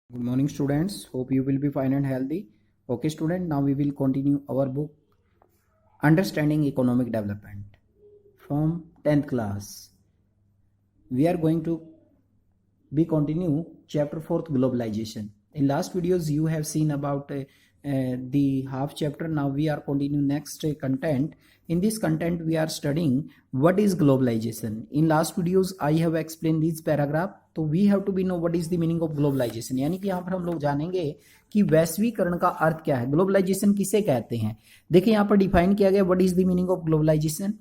Good morning, students. Hope you will be fine and healthy. Okay, student. Now we will continue our book Understanding Economic Development from 10th class. We are going to be continue chapter 4th globalization. In last videos you have seen about the half chapter. Now we are continue next content. In this content we are studying what is globalization. In last videos I have explained this paragraph. तो we have to be know what is the meaning of globalisation, यानी कि यहाँ पर हम लोग जानेंगे कि वैश्वीकरण का अर्थ क्या है, ग्लोबलाइजेशन किसे कहते हैं। देखिए यहाँ पर डिफाइन किया गया what is the meaning of globalisation.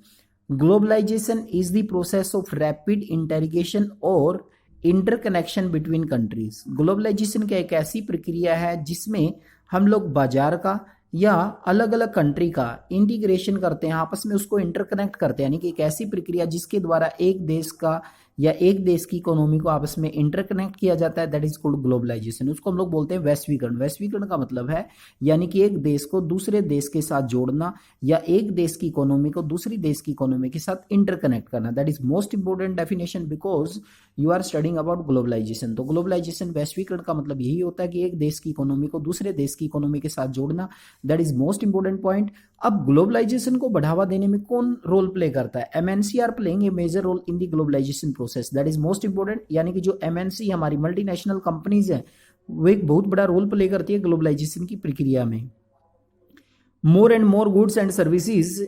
Globalisation is the process of rapid integration और इंटरकनेक्शन बिटवीन कंट्रीज। ग्लोबलाइजेशन क्या एक ऐसी प्रक्रिया है जिसमें हम लोग बाजार का या अलग अलग कंट्री का इंटीग्रेशन करते हैं, आपस में उसको इंटरकनेक्ट करते हैं, यानी कि एक ऐसी प्रक्रिया जिसके द्वारा एक देश का या एक देश की इकोनॉमी को आपस में इंटरकनेक्ट किया जाता है, दैट इज कॉल्ड ग्लोबलाइजेशन। उसको हम लोग बोलते हैं वैश्वीकरण। वैश्वीकरण का मतलब है यानी कि एक देश को दूसरे देश के साथ जोड़ना या एक देश की इकोनॉमी को दूसरी देश की इकोनॉमी के साथ इंटरकनेक्ट करना। That is most important definition because you are studying about globalisation. तो ग्लोबलाइजेशन वैश्वीकरण का मतलब यही होता है कि एक देश की इकोनॉमी को दूसरे देश की इकोनॉमी के साथ जोड़ना। That is most important point. अब ग्लोबलाइजेशन को बढ़ावा देने में कौन रोल प्ले करता है? MNC are playing a major role in the globalisation process. That is most important, यानी कि जो एमएनसी हमारी मल्टीनेशनल कंपनीज है वो एक बहुत बड़ा रोल प्ले करती है ग्लोबलाइजेशन की प्रक्रिया में। More and more goods and services,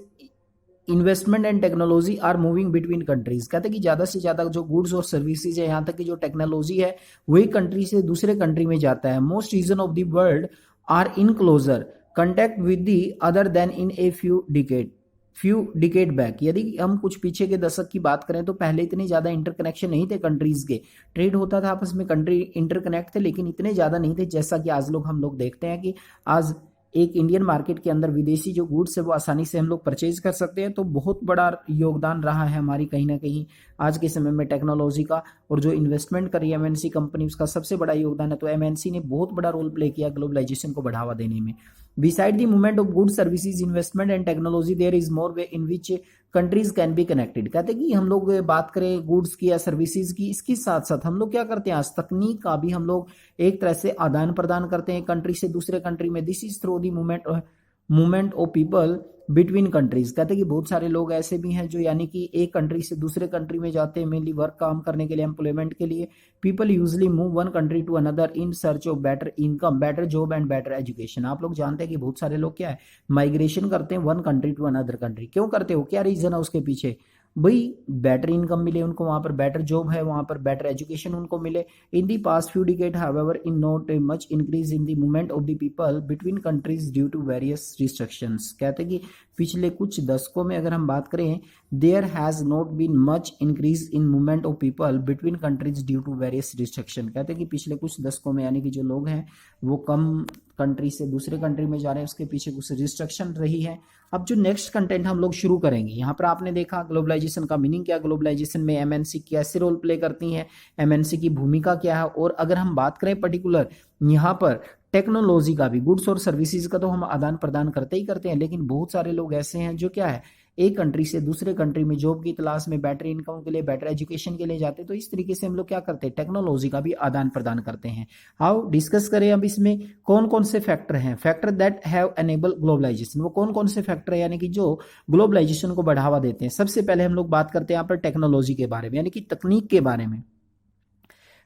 investment and technology are moving between countries. कहते हैं कि ज्यादा से ज्यादा जो गुड्स और सर्विसेज है, यहाँ तक कि जो टेक्नोलॉजी है वही कंट्री से दूसरे कंट्री में जाता है। Most region of the world are in closer contact with the other than in a few decade back. यदि हम कुछ पीछे के दशक की बात करें तो पहले इतने ज्यादा इंटरकनेक्शन नहीं थे कंट्रीज के, ट्रेड होता था आपस में, कंट्री इंटरकनेक्ट थे, लेकिन इतने ज्यादा नहीं थे जैसा कि आज हम लोग देखते हैं कि आज एक इंडियन मार्केट के अंदर विदेशी जो गुड्स है वो आसानी से हम लोग परचेज कर सकते हैं। तो बहुत बड़ा योगदान रहा है हमारी कहीं ना कहीं आज के समय में टेक्नोलॉजी का, और जो इन्वेस्टमेंट करी एमएनसी कंपनी उसका सबसे बड़ा योगदान है। तो एमएनसी ने बहुत बड़ा रोल प्ले किया ग्लोबलाइजेशन को बढ़ावा देने में। Beside the movement of good services, investment and technology, there is more way in which countries can be connected. कहते हैं कि हम लोग बात करें गुड्स की या सर्विसेज की, इसके साथ साथ हम लोग क्या करते हैं, आज तकनीक का भी हम लोग एक तरह से आदान प्रदान करते हैं कंट्री से दूसरे कंट्री में। This is through the movement of people between countries. कहते हैं कि बहुत सारे लोग ऐसे भी हैं जो यानी कि एक कंट्री से दूसरे कंट्री में जाते हैं मेनली वर्क काम करने के लिए, एम्प्लॉयमेंट के लिए। People usually move one country to another in search of better income, better job and better education. आप लोग जानते हैं कि बहुत सारे लोग क्या है, माइग्रेशन करते हैं one country to another country. क्यों करते हो, क्या रीजन है उसके पीछे? भाई बेटर इनकम मिले उनको, वहां पर बेटर जॉब है, वहां पर बेटर एजुकेशन उनको मिले। In the past few decade however in not much increase in the movement of the people between countries due to various restrictions. कहते हैं कि पिछले कुछ दशकों में अगर हम बात करें, there has not been much increase in movement of people between countries due to various restriction. कहते हैं कि पिछले कुछ दशकों में यानी कि जो लोग हैं वो कम कंट्री से दूसरे कंट्री में जा रहे हैं, उसके पीछे कुछ रिस्ट्रिक्शन रही है। अब जो नेक्स्ट कंटेंट हम लोग शुरू करेंगे, यहाँ पर आपने देखा ग्लोबलाइजेशन का मीनिंग क्या, ग्लोबलाइजेशन में एमएनसी कैसे रोल प्ले करती हैं, एमएनसी की भूमिका क्या है। और अगर हम बात करें पर्टिकुलर यहाँ पर टेक्नोलॉजी का भी, गुड्स और सर्विसेज का तो हम आदान प्रदान करते ही करते हैं, लेकिन बहुत सारे लोग ऐसे हैं जो क्या है एक कंट्री से दूसरे कंट्री में जॉब की तलाश में, बेटर इनकम के लिए, बेटर एजुकेशन के लिए जाते हैं। तो इस तरीके से हम लोग क्या करते हैं, टेक्नोलॉजी का भी आदान प्रदान करते हैं। हाउ डिस्कस करें अब इसमें कौन कौन से फैक्टर हैं, factor that have enable globalisation. वो कौन कौन से फैक्टर है यानी कि जो ग्लोबलाइजेशन को बढ़ावा देते हैं। सबसे पहले हम लोग बात करते हैं यहाँ पर टेक्नोलॉजी के बारे में, यानी कि तकनीक के बारे में।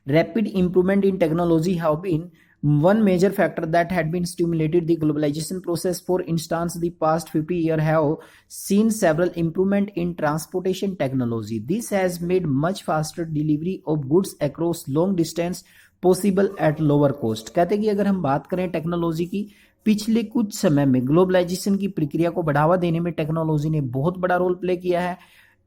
Rapid improvement in technology have been one major factor that had been stimulated the globalization process. For instance, the past 50 years have seen several improvement in transportation technology. This has made much faster delivery of goods across long distance possible at lower cost. कहते हैं कि अगर हम बात करें technology की, पिछले कुछ समय में ग्लोबलाइजेशन की प्रक्रिया को बढ़ावा देने में टेक्नोलॉजी ने बहुत बड़ा रोल प्ले किया है।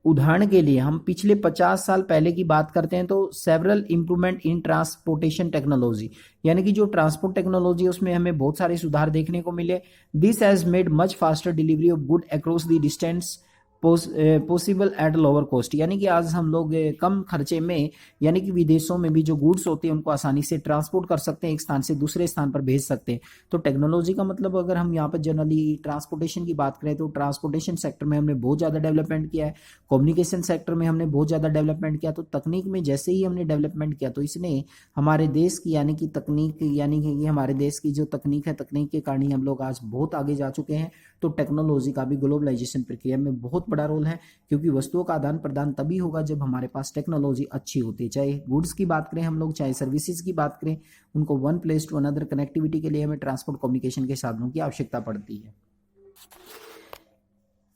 उदाहरण के लिए हम पिछले 50 साल पहले की बात करते हैं तो several improvement in transportation technology, यानी कि जो ट्रांसपोर्ट टेक्नोलॉजी है उसमें हमें बहुत सारे सुधार देखने को मिले। This has made much faster delivery of good across the distance possible at lower cost, यानी कि आज हम लोग कम खर्चे में, यानी कि विदेशों में भी जो गुड्स होते हैं उनको आसानी से ट्रांसपोर्ट कर सकते हैं, एक स्थान से दूसरे स्थान पर भेज सकते हैं। तो टेक्नोलॉजी का मतलब अगर हम यहाँ पर जनरली ट्रांसपोर्टेशन की बात करें तो ट्रांसपोर्टेशन सेक्टर में हमने बहुत ज़्यादा डेवलपमेंट किया है, कम्युनिकेशन सेक्टर में हमने बहुत ज़्यादा डेवलपमेंट किया। तो तकनीक में जैसे ही हमने डेवलपमेंट किया तो इसने हमारे देश की, यानी कि तकनीक, यानी कि हमारे देश की जो तकनीक है, तकनीक के कारण ही हम लोग आज बहुत आगे जा चुके हैं। तो टेक्नोलॉजी का भी ग्लोबलाइजेशन प्रक्रिया में बहुत बड़ा रोल है, क्योंकि वस्तुओं का आदान प्रदान तभी होगा जब हमारे पास टेक्नोलॉजी अच्छी होती है। चाहे गुड्स की बात करें हम लोग, चाहे सर्विसेज की बात करें, उनको one place to another connectivity के लिए हमें ट्रांसपोर्ट कम्युनिकेशन के साधनों की आवश्यकता पड़ती है।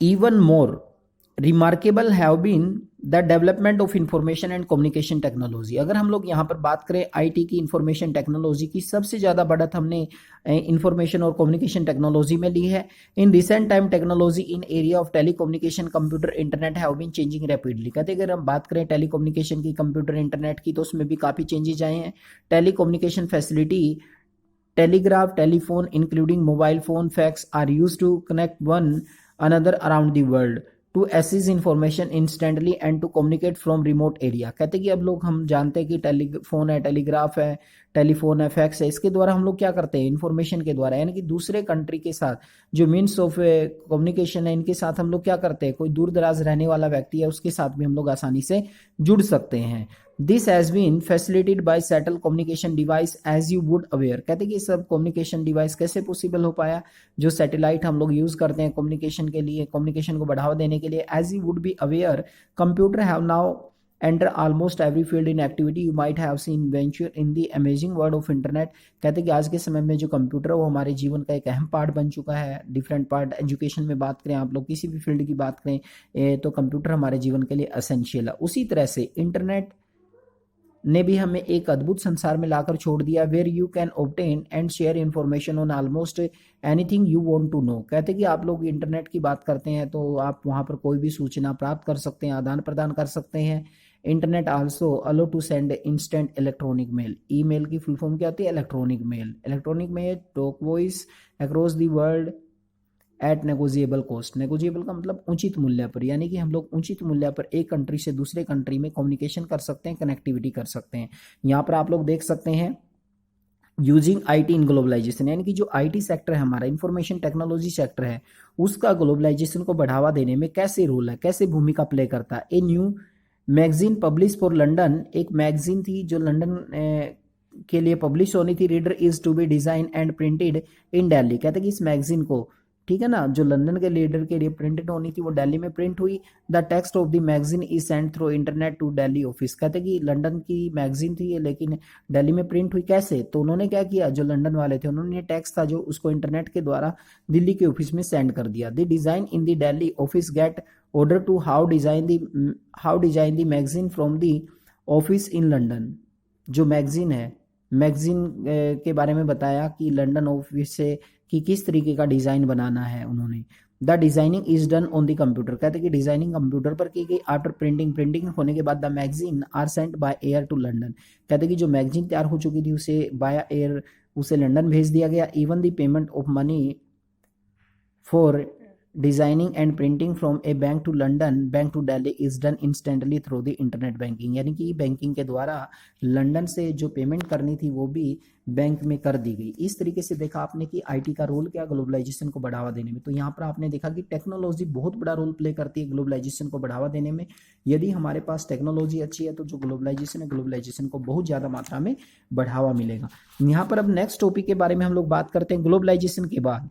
Even more remarkable have been the development of information and communication technology. अगर हम लोग यहाँ पर बात करें आईटी की, इंफॉर्मेशन टेक्नोलॉजी की, सबसे ज़्यादा बढ़त हमने इंफॉर्मेशन और कम्युनिकेशन टेक्नोलॉजी में ली है। In recent time technology in area of telecommunication, computer, internet have been changing rapidly. कहते अगर हम बात करें टेलीकम्युनिकेशन की, कंप्यूटर, इंटरनेट की, तो उसमें भी काफ़ी चेंजेज आए हैं। Telecommunication facility, telegraph, telephone including mobile phone, fax are use to connect one another around the world to access information instantly and to communicate from remote area। कहते कि अब लोग, हम जानते हैं कि टेलीफोन है, टेलीग्राफ है, टेलीफोन है, फैक्स है, इसके द्वारा हम लोग क्या करते हैं, इन्फॉर्मेशन के द्वारा, यानी कि दूसरे कंट्री के साथ जो मीन्स ऑफ कम्युनिकेशन है, इनके साथ हम लोग क्या करते हैं, कोई दूर दराज रहने वाला व्यक्ति है उसके साथ भी हम लोग आसानी से जुड़ सकते हैं। This has been facilitated by satellite communication device as you would aware. कहते कि सब कम्युनिकेशन डिवाइस कैसे पॉसिबल हो पाया, जो सैटेलाइट हम लोग यूज करते हैं कम्युनिकेशन के लिए, कम्युनिकेशन को बढ़ावा देने के लिए। As you would be aware, computer have now enter almost every field in activity you might have seen venture in the amazing world of internet। कहते कि आज के समय में जो कंप्यूटर है वो हमारे जीवन का एक अहम पार्ट बन चुका है। डिफरेंट पार्ट, एजुकेशन में बात करें आप लोग, किसी भी फील्ड की बात करें, तो कंप्यूटर हमारे जीवन के लिए असेंशियल है। उसी तरह से इंटरनेट ने भी हमें एक अद्भुत संसार में लाकर छोड़ दिया, where you can obtain and share information on almost anything you want to know. कहते कि आप लोग इंटरनेट की बात करते हैं तो आप वहां पर कोई भी सूचना प्राप्त कर सकते हैं, आदान प्रदान कर सकते हैं। Internet also allow to send instant electronic mail. Email की फुल फॉर्म क्या होती है, electronic mail. Electronic mail talk voice across the world at negotiable cost. Negotiable का मतलब उचित मूल्य पर, यानी कि हम लोग उचित मूल्य पर एक कंट्री से दूसरे कंट्री में कम्युनिकेशन कर सकते हैं, कनेक्टिविटी कर सकते हैं। यहाँ पर आप लोग देख सकते हैं यूजिंग आईटी इन ग्लोबलाइजेशन, यानी कि जो आईटी सेक्टर है हमारा, इंफॉर्मेशन टेक्नोलॉजी सेक्टर है, उसका ग्लोबलाइजेशन को बढ़ावा देने में कैसे रोल है, कैसे भूमिका प्ले करता है। A new magazine publish for London, एक मैगजीन थी जो लंदन के लिए पब्लिश होनी थी। Reader is to be design and printed in Delhi. कहते कि इस मैगजीन को, ठीक है ना, जो लंदन के लीडर के लिए प्रिंटेड होनी थी वो दिल्ली में प्रिंट हुई। The text of the magazine is send through internet to Delhi office. कहते कि लंदन की मैगजीन थी लेकिन दिल्ली में प्रिंट हुई, कैसे, तो उन्होंने क्या किया, जो लंदन वाले थे उन्होंने टेक्स्ट था जो उसको इंटरनेट के द्वारा दिल्ली के ऑफिस में सेंड कर दिया। The design in the Delhi office get order to how design the magazine from the office in London. जो मैगजीन है, मैगजीन के बारे में बताया कि लंदन ऑफिस से कि किस तरीके का डिजाइन बनाना है उन्होंने। The designing is done on the computer. कहते कि डिजाइनिंग कंप्यूटर पर की गई। आफ्टर प्रिंटिंग होने के बाद the magazine are sent by air to London. कहते कि जो मैगजीन तैयार हो चुकी थी उसे बाय एयर उसे लंदन भेज दिया गया। Even the payment of money for designing and printing from a bank to London, bank to Delhi is done instantly through the internet banking. यानी कि बैंकिंग के द्वारा लंदन से जो पेमेंट करनी थी वो भी बैंक में कर दी गई। इस तरीके से देखा आपने कि आईटी का रोल क्या ग्लोबलाइजेशन को बढ़ावा देने में। तो यहाँ पर आपने देखा कि टेक्नोलॉजी बहुत बड़ा रोल प्ले करती है ग्लोबलाइजेशन को बढ़ावा देने में। यदि हमारे पास टेक्नोलॉजी अच्छी है तो जो ग्लोबलाइजेशन है, ग्लोबलाइजेशन को बहुत ज़्यादा मात्रा में बढ़ावा मिलेगा। यहाँ पर अब नेक्स्ट टॉपिक के बारे में हम लोग बात करते हैं। ग्लोबलाइजेशन के बाद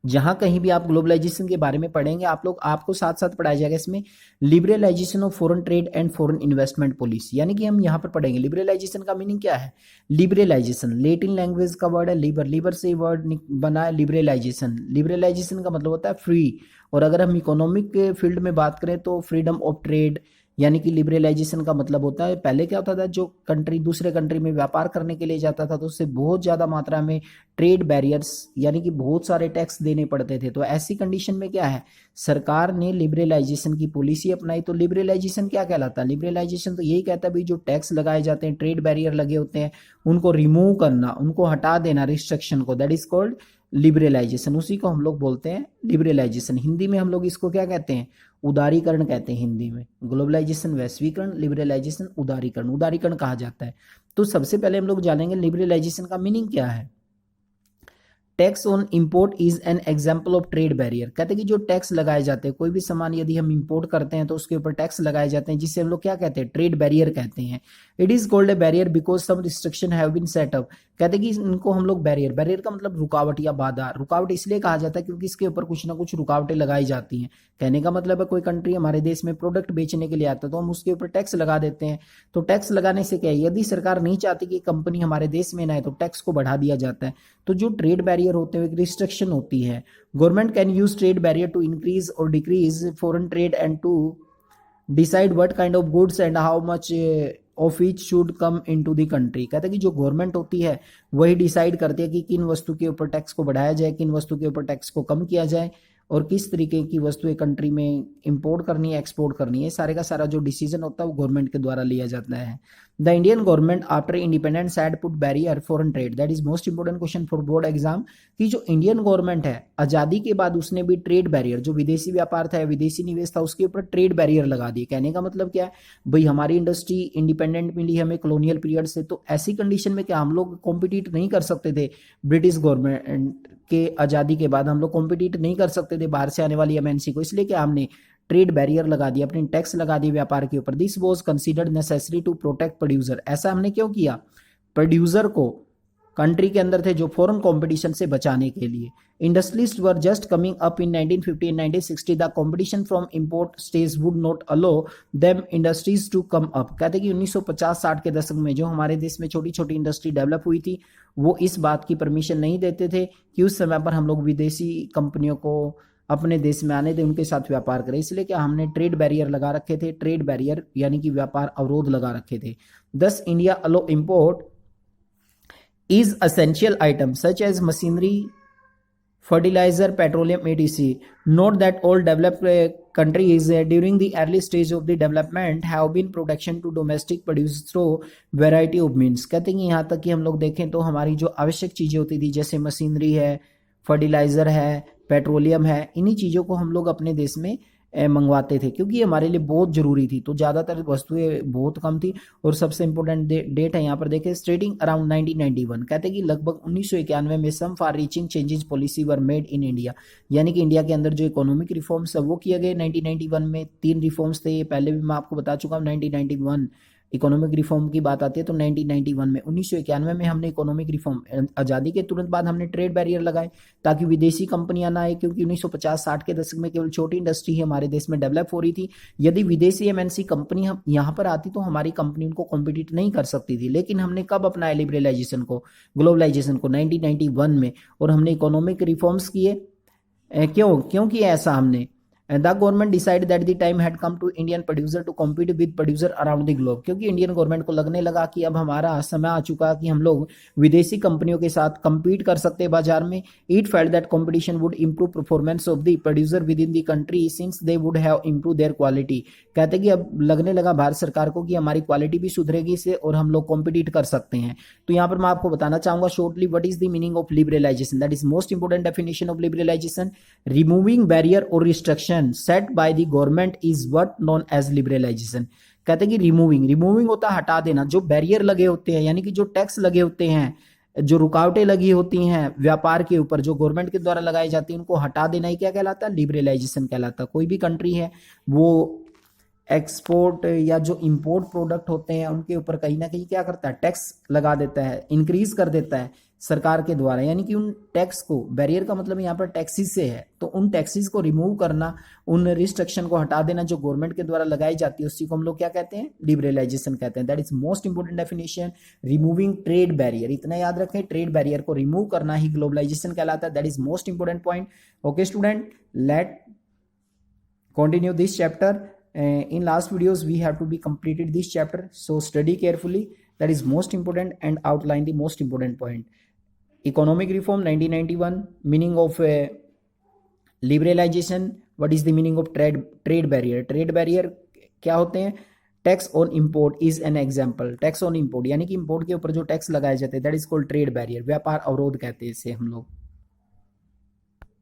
जहां कहीं भी आप ग्लोबलाइजेशन के बारे में पढ़ेंगे आपको साथ साथ पढ़ाया जाएगा इसमें liberalisation of foreign trade and foreign investment policy. यानी कि हम यहाँ पर पढ़ेंगे लिबरलाइजेशन का मीनिंग क्या है। लिबरलाइजेशन लेटिन लैंग्वेज का वर्ड है लिबर से वर्ड बना है लिबरलाइजेशन। लिबरलाइजेशन का मतलब होता है फ्री, और अगर हम इकोनॉमिक फील्ड में बात करें तो फ्रीडम ऑफ ट्रेड। यानी कि लिबरलाइजेशन का मतलब होता है, पहले क्या होता था, जो कंट्री दूसरे कंट्री में व्यापार करने के लिए जाता था तो उससे बहुत ज़्यादा मात्रा में ट्रेड बैरियर्स यानी कि बहुत सारे टैक्स देने पड़ते थे। तो ऐसी कंडीशन में क्या है, सरकार ने लिबरलाइजेशन की पॉलिसी अपनाई। तो लिबरलाइजेशन क्या कहलाता है, लिबरलाइजेशन तो यही कहता है भाई जो टैक्स लगाए जाते हैं, ट्रेड बैरियर लगे होते हैं, उनको रिमूव करना, उनको हटा देना, रिस्ट्रिक्शन को, दैट इज कॉल्ड लिबरलाइजेशन, उसी को हम लोग बोलते हैं लिबरलाइजेशन। हिंदी में हम लोग इसको क्या कहते हैं, उदारीकरण कहते हैं हिंदी में। ग्लोबलाइजेशन वैश्वीकरण, लिबरलाइजेशन उदारीकरण, उदारीकरण कहा जाता है। तो सबसे पहले हम लोग जानेंगे लिबरलाइजेशन का मीनिंग क्या है। Tax on import is an example of trade barrier. कहते हैं कि जो टैक्स लगाए जाते हैं, कोई भी सामान यदि हम इंपोर्ट करते हैं तो उसके ऊपर टैक्स लगाए जाते हैं, जिससे हम लोग क्या कहते हैं, ट्रेड बैरियर कहते हैं। It is called a barrier because some restriction have been set up. कहते हैं कि इनको हम लोग बैरियर, बैरियर का मतलब रुकावट या बाधा, रुकावट इसलिए कहा जाता है क्योंकि इसके ऊपर कुछ ना कुछ रुकावटें लगाई जाती हैं। कहने का मतलब है कोई कंट्री हमारे देश में प्रोडक्ट बेचने के लिए आता है तो हम उसके ऊपर टैक्स लगा देते हैं। तो टैक्स लगाने से क्या है, यदि सरकार नहीं चाहती कि कंपनी हमारे देश में ना आए तो टैक्स को बढ़ा दिया जाता है। तो जो ट्रेड बैरियर होते हैं, एक रिस्ट्रिक्शन होती है। Government can use trade barrier to increase और decrease foreign trade and to decide what kind of goods and how much of each should come into the country. कहते हैं कि जो गवर्नमेंट होती है वही डिसाइड करती है कि किन वस्तु के ऊपर टैक्स को बढ़ाया जाए, किन वस्तु के ऊपर टैक्स को कम किया जाए, और किस तरीके की वस्तुएं कंट्री में इंपोर्ट करनी है, एक्सपोर्ट करनी है। सारे का सारा जो डिसीजन होता है वो गवर्नमेंट के द्वारा लिया जाता है। The Indian government after independence had put barrier foreign trade. That is most important question for board exam, कि जो इंडियन गवर्नमेंट है आजादी के बाद उसने भी ट्रेड बैरियर, जो विदेशी व्यापार था, विदेशी निवेश था, उसके ऊपर ट्रेड बैरियर लगा दिए। कहने का मतलब क्या है भाई, हमारी इंडस्ट्री इंडिपेंडेंट मिली हमें कॉलोनियल पीरियड से, तो ऐसी कंडीशन में क्या हम लोग कॉम्पिटिट नहीं कर सकते थे ब्रिटिश गवर्नमेंट के आजादी के बाद, हम लोग कॉम्पिटिट नहीं कर सकते थे बाहर से आने वाली एमएनसी को, इसलिए क्या हमने ट्रेड बैरियर लगा दिया, अपनी टैक्स लगा दी व्यापार के ऊपर। This was considered necessary to protect producer. ऐसा हमने क्यों किया, प्रोड्यूसर को कंट्री के अंदर थे जो फॉरेन कंपटीशन से बचाने के लिए। Industries were just coming up in 1950 and 1960। The competition from import stage would not allow them industries to come up. कहते हैं कि 1950-60 के दशक में जो हमारे देश में छोटी छोटी इंडस्ट्री डेवलप हुई थी, वो इस बात की परमिशन नहीं देते थे कि उस समय पर हम लोग विदेशी कंपनियों को अपने देश में आने दें, उनके साथ व्यापार करें। इसलिए क्या हमने ट्रेड बैरियर लगा रखे थे, ट्रेड बैरियर यानी कि व्यापार अवरोध लगा रखे थे। Thus India allow import is essential items such as machinery, fertilizer, petroleum, etc. Note that all developed countries during the early stage of the development have been protection to domestic produce through variety of means। कहते हैं कि यहाँ तक कि हम लोग देखें तो हमारी जो आवश्यक चीज़ें होती थी, जैसे मशीनरी है, फर्टिलाइज़र है, पेट्रोलियम है, इन्हीं चीज़ों को हम लोग अपने देश में मंगवाते थे क्योंकि ये हमारे लिए बहुत ज़रूरी थी। तो ज़्यादातर वस्तुएं बहुत कम थी। और सबसे इंपॉर्टेंट डेट है यहाँ पर देखें, स्टार्टिंग अराउंड 1991। कहते हैं कि लगभग 1991 में some far reaching changes policy were made in India. यानी कि इंडिया के अंदर जो इकोनॉमिक रिफॉर्म्स है वो किए गए 1991 में। 3 रिफॉर्म्स थे, ये पहले भी मैं आपको बता चुका हूँ। 1991 इकोनॉमिक रिफॉर्म की बात आती है तो 1991 में, 1991 में हमने इकोनॉमिक रिफॉर्म, आज़ादी के तुरंत बाद हमने ट्रेड बैरियर लगाए ताकि विदेशी कंपनियां ना आए, क्योंकि 1950-60 के दशक में केवल छोटी इंडस्ट्री ही हमारे देश में डेवलप हो रही थी। यदि विदेशी एमएनसी कंपनी हम यहाँ पर आती तो हमारी कंपनी उनको कॉम्पिटिट नहीं कर सकती थी। लेकिन हमने कब अपनाया लिबरलाइजेशन को, ग्लोबलाइजेशन को, 1991 में। और हमने इकोनॉमिक रिफॉर्म्स किए। क्यों किया ऐसा हमने? And the government decided that the time had come to Indian producer to compete with producer around the globe। क्योंकि इंडियन गवर्नमेंट को लगने लगा कि अब हमारा समय आ चुका कि हम लोग विदेशी कंपनियों के साथ compete कर सकते हैं बाजार में। It felt that competition would improve performance of the producer within the country since they would have improved their quality। कहते कि अब लगने लगा भारत सरकार को कि हमारी क्वालिटी भी सुधरेगी इससे और हम लोग कॉम्पिटिट कर सकते हैं। तो यहाँ पर मैं आपको बताना चाहूंगा shortly what is the meaning of liberalisation. That is most important definition of liberalisation, removing barrier और restriction set by the government is what known as liberalisation. कहते हैं कि रिमूविंग होता है हटा देना, जो बैरियर लगे होते हैं यानी कि जो टैक्स लगे होते हैं, जो रुकावटें लगी होती हैं व्यापार के ऊपर जो गवर्नमेंट के द्वारा लगाई जाती है, उनको हटा देना ही क्या कहलाता है? लिबरलाइजेशन कहलाता है। कोई भी कंट्री है वो एक्सपोर्ट या जो इंपोर्ट प्रोडक्ट होते हैं उनके ऊपर कहीं ना कहीं क्या करता है? टैक्स लगा देता है, इंक्रीज कर देता है सरकार के द्वारा। यानी कि उन टैक्स को, बैरियर का मतलब यहाँ पर टैक्सेस से है, तो उन टैक्सेस को रिमूव करना, उन रिस्ट्रिक्शन को हटा देना जो गवर्नमेंट के द्वारा लगाई जाती है, उसी को हम लोग क्या कहते हैं? लिबरलाइजेशन कहते हैं। That is most important definition, removing trade barrier. इतना याद रखें, ट्रेड बैरियर को रिमूव करना ही ग्लोबलाइजेशन कहलाता है। That is most important point. Okay student, let continue this chapter. In last videos we have to be completed this chapter, so study carefully. That is most important, and outline the most important point. Economic reform 1991, meaning of liberalization, what is the meaning of trade barrier? Trade barrier क्या होते हैं? Tax on import is an example. Tax on import यानी कि import के ऊपर जो tax लगाए जाते हैं, that is called trade barrier, व्यापार अवरोध कहते हैं इसे हम लोग।